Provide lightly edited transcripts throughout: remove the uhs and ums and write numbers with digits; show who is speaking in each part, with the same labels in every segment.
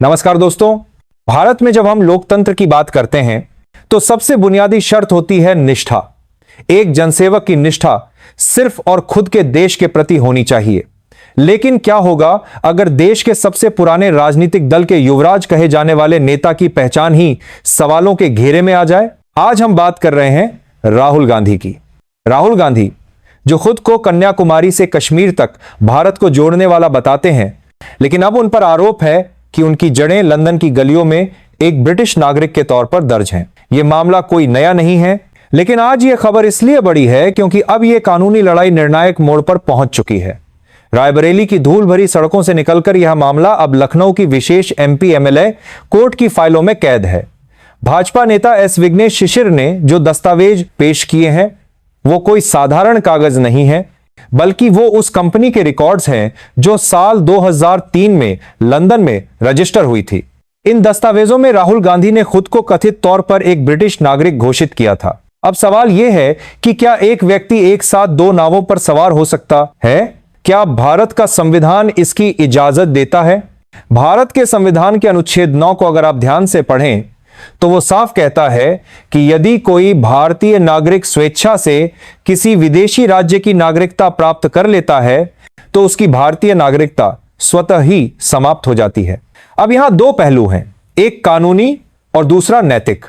Speaker 1: नमस्कार दोस्तों। भारत में जब हम लोकतंत्र की बात करते हैं तो सबसे बुनियादी शर्त होती है निष्ठा। एक जनसेवक की निष्ठा सिर्फ और खुद के देश के प्रति होनी चाहिए। लेकिन क्या होगा अगर देश के सबसे पुराने राजनीतिक दल के युवराज कहे जाने वाले नेता की पहचान ही सवालों के घेरे में आ जाए? आज हम बात कर रहे हैं राहुल गांधी की। राहुल गांधी जो खुद को कन्याकुमारी से कश्मीर तक भारत को जोड़ने वाला बताते हैं, लेकिन अब उन पर आरोप है कि उनकी जड़ें लंदन की गलियों में एक ब्रिटिश नागरिक के तौर पर दर्ज हैं। यह मामला कोई नया नहीं है, लेकिन आज यह खबर इसलिए बड़ी है क्योंकि अब यह कानूनी लड़ाई निर्णायक मोड़ पर पहुंच चुकी है। रायबरेली की धूल भरी सड़कों से निकलकर यह मामला अब लखनऊ की विशेष एमपी एमएलए कोर्ट की फाइलों में कैद है। भाजपा नेता एस विघ्नेश शिशिर ने जो दस्तावेज पेश किए हैं वो कोई साधारण कागज नहीं है, बल्कि वो उस कंपनी के रिकॉर्ड्स हैं जो साल 2003 में लंदन में रजिस्टर हुई थी। इन दस्तावेजों में राहुल गांधी ने खुद को कथित तौर पर एक ब्रिटिश नागरिक घोषित किया था। अब सवाल यह है कि क्या एक व्यक्ति एक साथ दो नावों पर सवार हो सकता है? क्या भारत का संविधान इसकी इजाजत देता है? भारत के संविधान के अनुच्छेद 9 को अगर आप ध्यान से पढ़ें तो वो साफ कहता है कि यदि कोई भारतीय नागरिक स्वेच्छा से किसी विदेशी राज्य की नागरिकता प्राप्त कर लेता है तो उसकी भारतीय नागरिकता स्वतः ही समाप्त हो जाती है। अब यहां दो पहलू हैं, एक कानूनी और दूसरा नैतिक।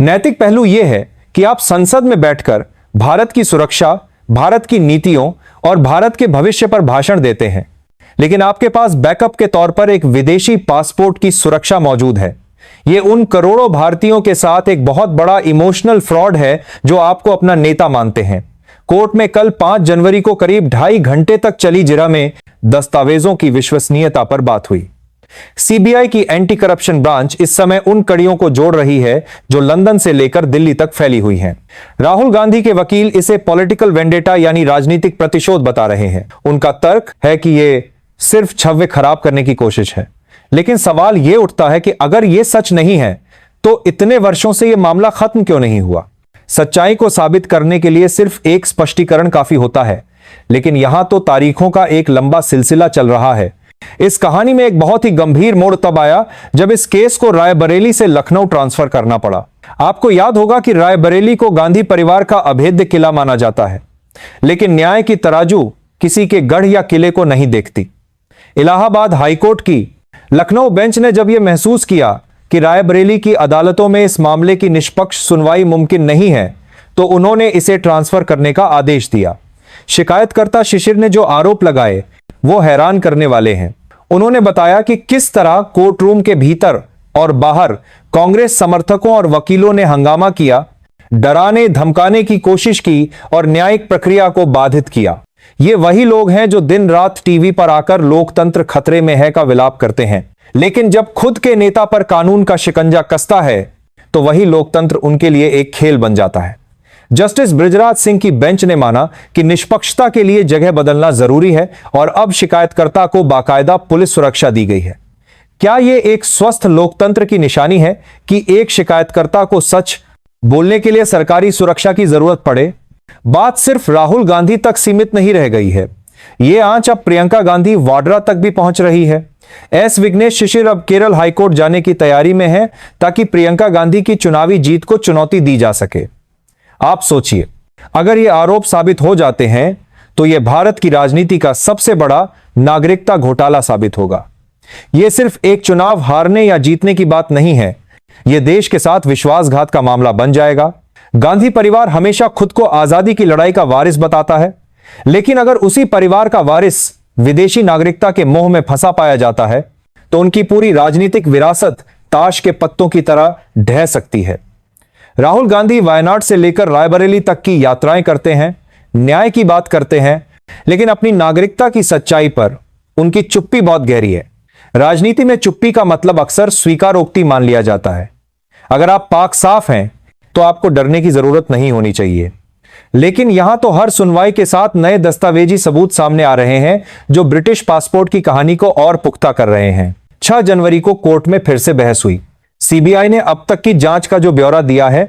Speaker 1: नैतिक पहलू यह है कि आप संसद में बैठकर भारत की सुरक्षा, भारत की नीतियों और भारत के भविष्य पर भाषण देते हैं, लेकिन आपके पास बैकअप के तौर पर एक विदेशी पासपोर्ट की सुरक्षा मौजूद है। यह उन करोड़ों भारतीयों के साथ एक बहुत बड़ा इमोशनल फ्रॉड है जो आपको अपना नेता मानते हैं। कोर्ट में कल 5 जनवरी को करीब 2.5 घंटे तक चली जिरा में दस्तावेजों की विश्वसनीयता पर बात हुई। सीबीआई की एंटी करप्शन ब्रांच इस समय उन कड़ियों को जोड़ रही है जो लंदन से लेकर दिल्ली तक फैली हुई हैं। राहुल गांधी के वकील इसे पॉलिटिकल वेंडेटा यानी राजनीतिक प्रतिशोध बता रहे हैं। उनका तर्क है कि यह सिर्फ छव्वे खराब करने की कोशिश है। लेकिन सवाल यह उठता है कि अगर यह सच नहीं है तो इतने वर्षों से यह मामला खत्म क्यों नहीं हुआ? सच्चाई को साबित करने के लिए सिर्फ एक स्पष्टीकरण काफी होता है, लेकिन यहां तो तारीखों का एक लंबा सिलसिला चल रहा है। इस कहानी में एक बहुत ही गंभीर मोड़ तब आया जब इस केस को रायबरेली से लखनऊ ट्रांसफर करना पड़ा। आपको याद होगा कि रायबरेली को गांधी परिवार का अभेद्य किला माना जाता है, लेकिन न्याय की तराजू किसी के गढ़ या किले को नहीं देखती। इलाहाबाद हाईकोर्ट की लखनऊ बेंच ने जब यह महसूस किया कि रायबरेली की अदालतों में इस मामले की निष्पक्ष सुनवाई मुमकिन नहीं है तो उन्होंने इसे ट्रांसफर करने का आदेश दिया। शिकायतकर्ता शिशिर ने जो आरोप लगाए वो हैरान करने वाले हैं। उन्होंने बताया कि किस तरह कोर्ट रूम के भीतर और बाहर कांग्रेस समर्थकों और वकीलों ने हंगामा किया, डराने धमकाने की कोशिश की और न्यायिक प्रक्रिया को बाधित किया। ये वही लोग हैं जो दिन रात टीवी पर आकर लोकतंत्र खतरे में है का विलाप करते हैं, लेकिन जब खुद के नेता पर कानून का शिकंजा कसता है तो वही लोकतंत्र उनके लिए एक खेल बन जाता है। जस्टिस बृजराज सिंह की बेंच ने माना कि निष्पक्षता के लिए जगह बदलना जरूरी है और अब शिकायतकर्ता को बाकायदा पुलिस सुरक्षा दी गई है। क्या यह एक स्वस्थ लोकतंत्र की निशानी है कि एक शिकायतकर्ता को सच बोलने के लिए सरकारी सुरक्षा की जरूरत पड़े? बात सिर्फ राहुल गांधी तक सीमित नहीं रह गई है। यह आंच अब प्रियंका गांधी वाड्रा तक भी पहुंच रही है। एस विघ्नेश शिशिर अब केरल हाईकोर्ट जाने की तैयारी में है ताकि प्रियंका गांधी की चुनावी जीत को चुनौती दी जा सके। आप सोचिए, अगर ये आरोप साबित हो जाते हैं तो यह भारत की राजनीति का सबसे बड़ा नागरिकता घोटाला साबित होगा। यह सिर्फ एक चुनाव हारने या जीतने की बात नहीं है, यह देश के साथ विश्वासघात का मामला बन जाएगा। गांधी परिवार हमेशा खुद को आजादी की लड़ाई का वारिस बताता है, लेकिन अगर उसी परिवार का वारिस विदेशी नागरिकता के मोह में फंसा पाया जाता है तो उनकी पूरी राजनीतिक विरासत ताश के पत्तों की तरह ढह सकती है। राहुल गांधी वायनाड से लेकर रायबरेली तक की यात्राएं करते हैं, न्याय की बात करते हैं, लेकिन अपनी नागरिकता की सच्चाई पर उनकी चुप्पी बहुत गहरी है। राजनीति में चुप्पी का मतलब अक्सर स्वीकारोक्ति मान लिया जाता है। अगर आप पाक साफ हैं तो आपको डरने की जरूरत नहीं होनी चाहिए, लेकिन यहां तो हर सुनवाई के साथ नए दस्तावेजी सबूत सामने आ रहे हैं जो ब्रिटिश पासपोर्ट की कहानी को और पुख्ता कर रहे हैं। 6 जनवरी को कोर्ट में फिर से बहस हुई। सीबीआई ने अब तक की जांच का जो ब्यौरा दिया है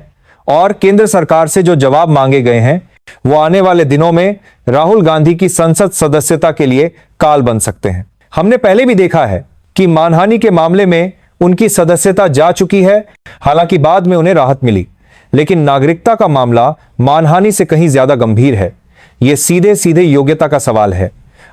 Speaker 1: और केंद्र सरकार से जो जवाब मांगे गए हैं वो आने वाले दिनों में राहुल गांधी की संसद सदस्यता के लिए काल बन सकते हैं। हमने पहले भी देखा है कि मानहानि के मामले में उनकी सदस्यता जा चुकी है, हालांकि बाद में उन्हें राहत मिली। लेकिन नागरिकता का मामला मानहानि से कहीं ज्यादा गंभीर है। यह सीधे सीधे योग्यता का सवाल है।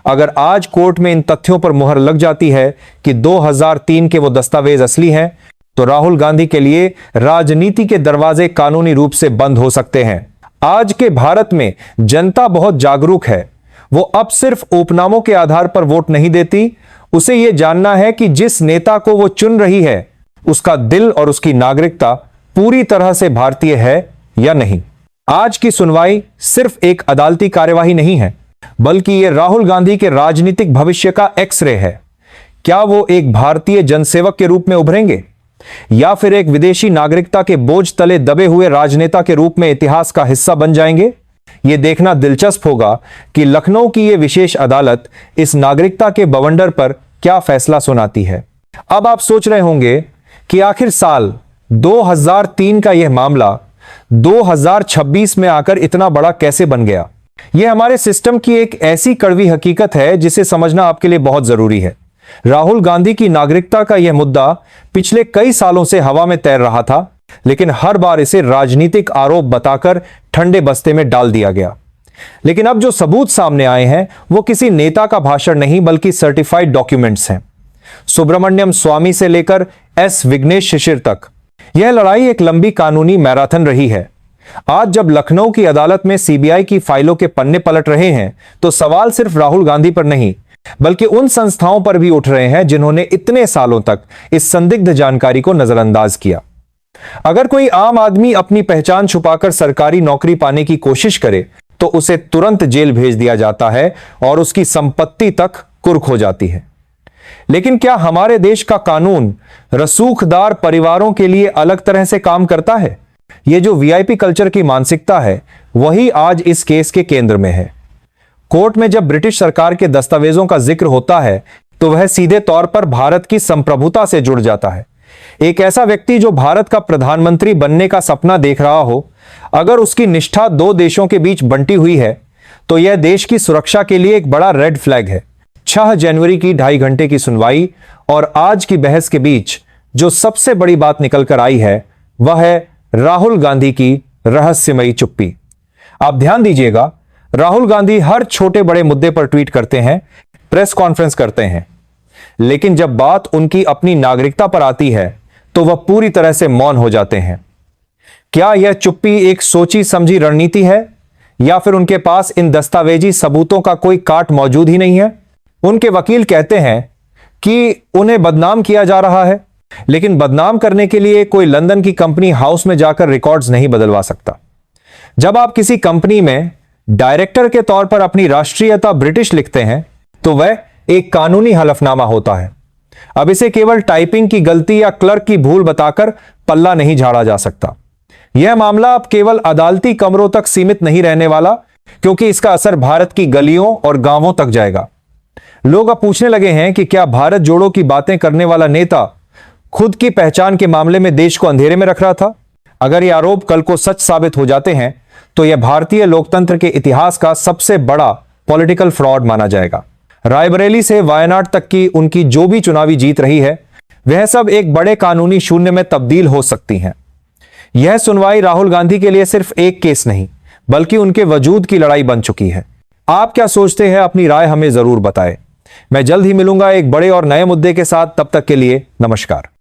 Speaker 1: अगर आज कोर्ट में इन तथ्यों पर मुहर लग जाती है कि 2003 के वो दस्तावेज असली हैं, तो राहुल गांधी के लिए राजनीति के दरवाजे कानूनी रूप से बंद हो सकते हैं। आज के भारत में जनता बहुत जागरूक है। वो अब सिर्फ उपनामों के आधार पर वोट नहीं देती, उसे यह जानना है कि जिस नेता को वो चुन रही है उसका दिल और उसकी नागरिकता पूरी तरह से भारतीय है या नहीं। आज की सुनवाई सिर्फ एक अदालती कार्यवाही नहीं है, बल्कि यह राहुल गांधी के राजनीतिक भविष्य का एक्सरे है। क्या वो एक भारतीय जनसेवक के रूप में उभरेंगे या फिर एक विदेशी नागरिकता के बोझ तले दबे हुए राजनेता के रूप में इतिहास का हिस्सा बन जाएंगे? यह देखना दिलचस्प होगा कि लखनऊ की यह विशेष अदालत इस नागरिकता के बवंडर पर क्या फैसला सुनाती है। अब आप सोच रहे होंगे कि आखिर साल 2003 का यह मामला 2026 में आकर इतना बड़ा कैसे बन गया। यह हमारे सिस्टम की एक ऐसी कड़वी हकीकत है जिसे समझना आपके लिए बहुत जरूरी है। राहुल गांधी की नागरिकता का यह मुद्दा पिछले कई सालों से हवा में तैर रहा था, लेकिन हर बार इसे राजनीतिक आरोप बताकर ठंडे बस्ते में डाल दिया गया। लेकिन अब जो सबूत सामने आए हैं वो किसी नेता का भाषण नहीं, बल्कि सर्टिफाइड डॉक्यूमेंट्स हैं। सुब्रमण्यम स्वामी से लेकर एस विघ्नेश शिशिर तक यह लड़ाई एक लंबी कानूनी मैराथन रही है। आज जब लखनऊ की अदालत में सीबीआई की फाइलों के पन्ने पलट रहे हैं, तो सवाल सिर्फ राहुल गांधी पर नहीं, बल्कि उन संस्थाओं पर भी उठ रहे हैं जिन्होंने इतने सालों तक इस संदिग्ध जानकारी को नजरअंदाज किया। अगर कोई आम आदमी अपनी पहचान छुपाकर सरकारी नौकरी पाने की कोशिश करे, तो उसे तुरंत जेल भेज दिया जाता है और उसकी संपत्ति तक कुर्क हो जाती है। लेकिन क्या हमारे देश का कानून रसूखदार परिवारों के लिए अलग तरह से काम करता है? यह जो वीआईपी कल्चर की मानसिकता है, वही आज इस केस के केंद्र में है। कोर्ट में जब ब्रिटिश सरकार के दस्तावेजों का जिक्र होता है, तो वह सीधे तौर पर भारत की संप्रभुता से जुड़ जाता है। एक ऐसा व्यक्ति जो भारत का प्रधानमंत्री बनने का सपना देख रहा हो, अगर उसकी निष्ठा दो देशों के बीच बंटी हुई है, तो यह देश की सुरक्षा के लिए एक बड़ा रेड फ्लैग है। 6 जनवरी की 2.5 घंटे की सुनवाई और आज की बहस के बीच जो सबसे बड़ी बात निकल कर आई है, वह है राहुल गांधी की रहस्यमयी चुप्पी। आप ध्यान दीजिएगा, राहुल गांधी हर छोटे बड़े मुद्दे पर ट्वीट करते हैं, प्रेस कॉन्फ्रेंस करते हैं, लेकिन जब बात उनकी अपनी नागरिकता पर आती है तो वह पूरी तरह से मौन हो जाते हैं। क्या यह चुप्पी एक सोची समझी रणनीति है, या फिर उनके पास इन दस्तावेजी सबूतों का कोई काट मौजूद ही नहीं है? उनके वकील कहते हैं कि उन्हें बदनाम किया जा रहा है, लेकिन बदनाम करने के लिए कोई लंदन की कंपनी हाउस में जाकर रिकॉर्ड्स नहीं बदलवा सकता। जब आप किसी कंपनी में डायरेक्टर के तौर पर अपनी राष्ट्रीयता ब्रिटिश लिखते हैं, तो वह एक कानूनी हलफनामा होता है। अब इसे केवल टाइपिंग की गलती या क्लर्क की भूल बताकर पल्ला नहीं झाड़ा जा सकता। यह मामला अब केवल अदालती कमरों तक सीमित नहीं रहने वाला, क्योंकि इसका असर भारत की गलियों और गांवों तक जाएगा। लोग अब पूछने लगे हैं कि क्या भारत जोड़ो की बातें करने वाला नेता खुद की पहचान के मामले में देश को अंधेरे में रख रहा था? अगर ये आरोप कल को सच साबित हो जाते हैं, तो यह भारतीय लोकतंत्र के इतिहास का सबसे बड़ा पॉलिटिकल फ्रॉड माना जाएगा। रायबरेली से वायनाड तक की उनकी जो भी चुनावी जीत रही है, वह सब एक बड़े कानूनी शून्य में तब्दील हो सकती हैं। यह सुनवाई राहुल गांधी के लिए सिर्फ एक केस नहीं, बल्कि उनके वजूद की लड़ाई बन चुकी है। आप क्या सोचते हैं? अपनी राय हमें जरूर बताएं। मैं जल्द ही मिलूंगा एक बड़े और नए मुद्दे के साथ। तब तक के लिए नमस्कार।